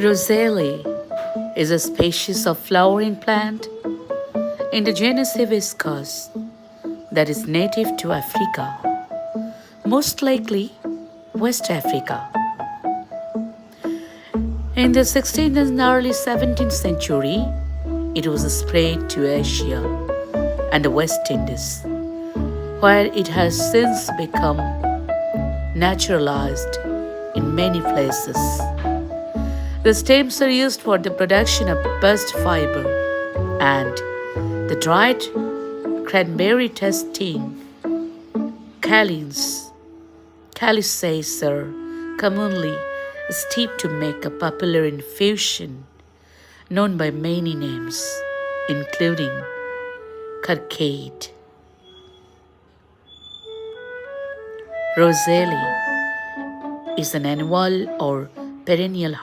Roselle is a species of flowering plant in the genus Hibiscus that is native to Africa, most likely West Africa. In the 16th and early 17th century, it was spread to Asia and the West Indies, where it has since become naturalized in many places. The stems are used for the production of bust fiber, and the dried cranberry testing calices are commonly steeped to make a popular infusion known by many names, including carcade. Roselle is an annual or perennial